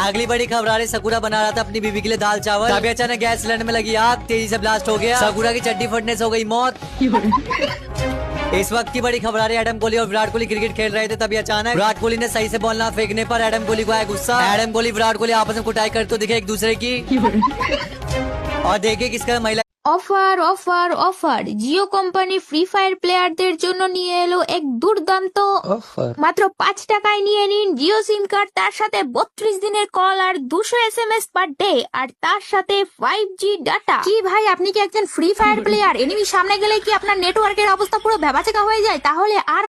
अगली बड़ी खबर आ रही, सकुरा बना रहा था अपनी बीवी के लिए दाल चावल, तभी अचानक गैस सिलेंडर में लगी आग, तेजी से ब्लास्ट हो गया, सकुरा की चड्डी फटने से हो गई मौत। इस वक्त की बड़ी खबर आ रही है, एडम कोहली और विराट कोहली क्रिकेट खेल रहे थे, तभी अचानक विराट कोहली ने सही से बॉल ना फेंकने पर एडम कोहली को आया गुस्सा। एडम कोहली विराट कोहली आपस में कुटाई करते तो दिखे एक दूसरे की। और देखिए किसका महिला offer offer offer Jio company free fire প্লেয়ারদের জন্য নিয়ে এলো এক দুর্দান্ত অফার। মাত্র 5 টাকায় নিয়ে নিন জিও সিম কার্ড, তার সাথে 32 দিনের কল আর 200 SMS পার ডে, আর তার সাথে 5G ডাটা। কি ভাই, আপনি কি একজন ফ্রি ফায়ার প্লেয়ার? এনিমি সামনে গেলে কি আপনার নেটওয়ার্কের অবস্থা পুরো ভ্যাবাচেকা হয়ে যায়? তাহলে আর